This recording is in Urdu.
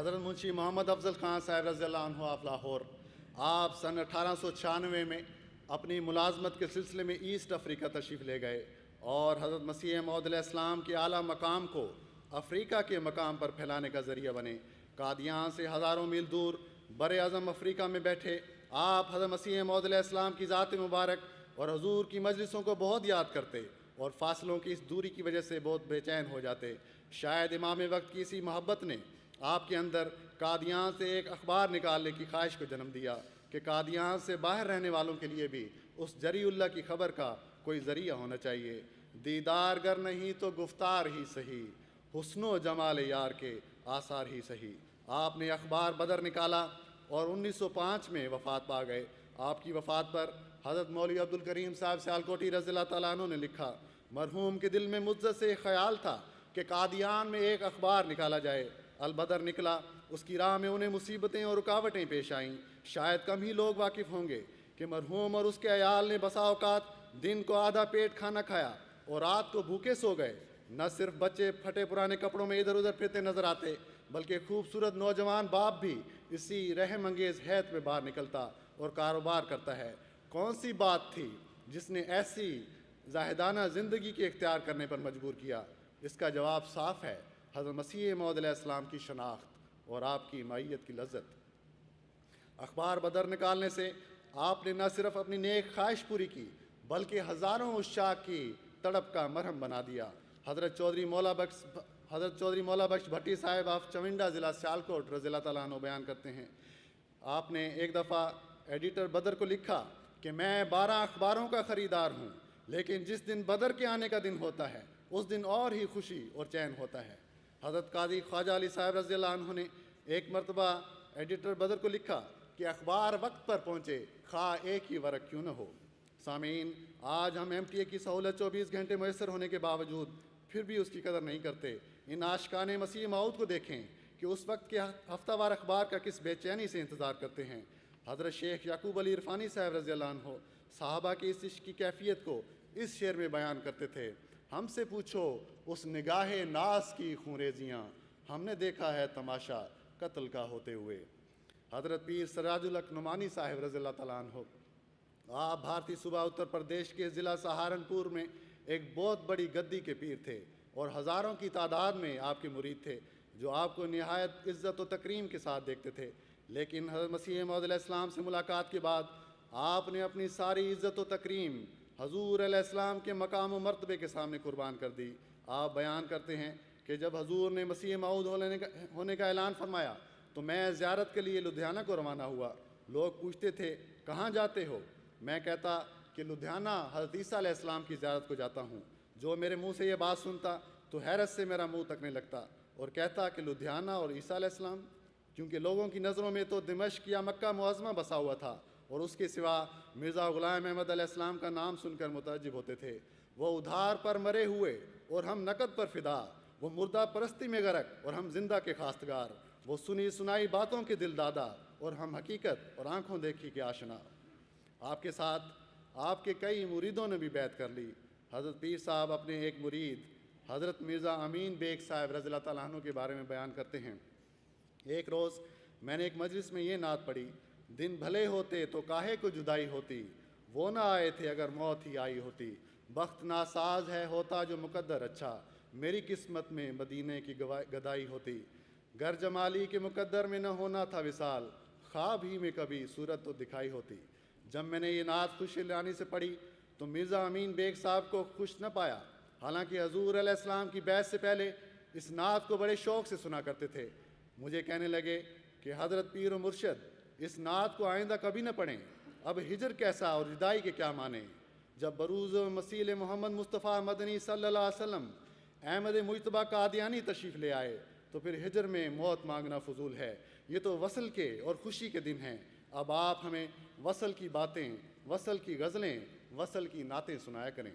حضرت منشی محمد افضل خان صاحب رضی اللہ عنہ آف لاہور، آپ سن 1896 میں اپنی ملازمت کے سلسلے میں ایسٹ افریقہ تشریف لے گئے اور حضرت مسیح موعود علیہ السلام کے اعلیٰ مقام کو افریقہ کے مقام پر پھیلانے کا ذریعہ بنے۔ قادیان سے ہزاروں میل دور بر اعظم افریقہ میں بیٹھے آپ حضرت مسیح موعود علیہ السلام کی ذات مبارک اور حضور کی مجلسوں کو بہت یاد کرتے اور فاصلوں کی اس دوری کی وجہ سے بہت بے چین ہو جاتے۔ شاید امام وقت کی اسی محبت نے آپ کے اندر قادیان سے ایک اخبار نکالنے کی خواہش کو جنم دیا کہ قادیان سے باہر رہنے والوں کے لیے بھی اس جری اللہ کی خبر کا کوئی ذریعہ ہونا چاہیے۔ دیدار گر نہیں تو گفتار ہی صحیح، حسن و جمال یار کے آثار ہی صحیح۔ آپ نے اخبار بدر نکالا اور 1905 میں وفات پا گئے۔ آپ کی وفات پر حضرت مولوی عبد الکریم صاحب سیالکوٹی رضی اللہ تعالیٰ عنہ نے لکھا، مرحوم کے دل میں مدت سے ایک خیال تھا کہ قادیان میں ایک اخبار نکالا جائے۔ البدر نکلا، اس کی راہ میں انہیں مصیبتیں اور رکاوٹیں پیش آئیں۔ شاید کم ہی لوگ واقف ہوں گے کہ مرحوم اور اس کے عیال نے بسا اوقات دن کو آدھا پیٹ کھانا کھایا اور رات کو بھوکے سو گئے۔ نہ صرف بچے پھٹے پرانے کپڑوں میں ادھر ادھر پھرتے نظر آتے، بلکہ خوبصورت نوجوان باپ بھی اسی رحم انگیز حیت میں باہر نکلتا اور کاروبار کرتا ہے۔ کون سی بات تھی جس نے ایسی زاہدانہ زندگی کے اختیار کرنے پر مجبور کیا؟ اس کا جواب صاف ہے، حضرت مسیح موعود علیہ السلام کی شناخت اور آپ کی معیت کی لذت۔ اخبار بدر نکالنے سے آپ نے نہ صرف اپنی نیک خواہش پوری کی بلکہ ہزاروں عشاق کی تڑپ کا مرہم بنا دیا۔ حضرت چودھری مولا بخش بھٹی صاحب آف چونڈا ضلع سیالکوٹ رضی اللہ تعالیٰ عنہ بیان کرتے ہیں، آپ نے ایک دفعہ ایڈیٹر بدر کو لکھا کہ میں 12 اخباروں کا خریدار ہوں، لیکن جس دن بدر کے آنے کا دن ہوتا ہے اس دن اور ہی خوشی اور چین ہوتا ہے۔ حضرت قاضی خواجہ علی صاحب رضی اللہ عنہ نے ایک مرتبہ ایڈیٹر بدر کو لکھا کہ اخبار وقت پر پہنچے خواہ ایک ہی ورق کیوں نہ ہو۔ سامعین، آج ہم ایم ٹی اے کی سہولت 24 گھنٹے میسر ہونے کے باوجود پھر بھی اس کی قدر نہیں کرتے۔ ان عاشقان مسیح موعود کو دیکھیں کہ اس وقت کے ہفتہ وار اخبار کا کس بے چینی سے انتظار کرتے ہیں۔ حضرت شیخ یعقوب علی عرفانی صاحب رضی اللہ عنہ صحابہ کی اس عشق کی کیفیت کو اس شعر میں بیان کرتے تھے، ہم سے پوچھو اس نگاہ ناز کی خونریزیاں، ہم نے دیکھا ہے تماشا قتل کا ہوتے ہوئے۔ حضرت پیر سراج الحق نعمانی صاحب رضی اللہ تعالیٰ عنہ، آپ بھارتی صوبہ اتر پردیش کے ضلع سہارنپور میں ایک بہت بڑی گدی کے پیر تھے اور ہزاروں کی تعداد میں آپ کے مرید تھے جو آپ کو نہایت عزت و تکریم کے ساتھ دیکھتے تھے۔ لیکن حضرت مسیح موعود علیہ السلام سے ملاقات کے بعد آپ نے اپنی ساری عزت و تکریم حضور علیہ السلام کے مقام و مرتبے کے سامنے قربان کر دی۔ آپ بیان کرتے ہیں کہ جب حضور نے مسیح موعود ہونے کا اعلان فرمایا تو میں زیارت کے لیے لدھیانہ کو روانہ ہوا۔ لوگ پوچھتے تھے کہاں جاتے ہو؟ میں کہتا کہ لدھیانہ حضرت عیسیٰ علیہ السلام کی زیارت کو جاتا ہوں۔ جو میرے منہ سے یہ بات سنتا تو حیرت سے میرا منہ تکنے لگتا اور کہتا کہ لدھیانہ اور عیسیٰ علیہ السلام، کیونکہ لوگوں کی نظروں میں تو دمشق یا مکہ معظمہ بسا ہوا تھا اور اس کے سوا مرزا غلام احمد علیہ السلام کا نام سن کر متعجب ہوتے تھے۔ وہ ادھار پر مرے ہوئے اور ہم نقد پر فدا، وہ مردہ پرستی میں غرق اور ہم زندہ کے خواستگار، وہ سنی سنائی باتوں کے دل دادا اور ہم حقیقت اور آنکھوں دیکھی کے آشنا۔ آپ کے ساتھ آپ کے کئی مریدوں نے بھی بیعت کر لی۔ حضرت پیر صاحب اپنے ایک مرید حضرت مرزا امین بیگ صاحب رضی اللہ تعالیٰ عنہ کے بارے میں بیان کرتے ہیں، ایک روز میں نے ایک مجلس میں یہ نعت پڑھی، دن بھلے ہوتے تو کاہے کو جدائی ہوتی، وہ نہ آئے تھے اگر موت ہی آئی ہوتی، بخت ناساز ہے ہوتا جو مقدر اچھا، میری قسمت میں مدینے کی گدائی ہوتی، گر جمالی کے مقدر میں نہ ہونا تھا وصال، خواب ہی میں کبھی صورت تو دکھائی ہوتی۔ جب میں نے یہ نعت خوش دلانی سے پڑھی تو مرزا امین بیگ صاحب کو خوش نہ پایا، حالانکہ حضور علیہ السلام کی بیعت سے پہلے اس نعت کو بڑے شوق سے سنا کرتے تھے۔ مجھے کہنے لگے کہ حضرت پیر و مرشد اس نعت کو آئندہ کبھی نہ پڑھیں، اب ہجر کیسا اور جدائی کے کیا معنی۔ جب بروز مسیح محمد مصطفیٰ مدنی صلی اللہ علیہ وسلم احمد مجتبیٰ قادیانی تشریف لے آئے تو پھر ہجر میں موت مانگنا فضول ہے، یہ تو وصل کے اور خوشی کے دن ہیں۔ اب آپ ہمیں وصل کی باتیں، وصل کی غزلیں، وصل کی نعتیں سنایا کریں۔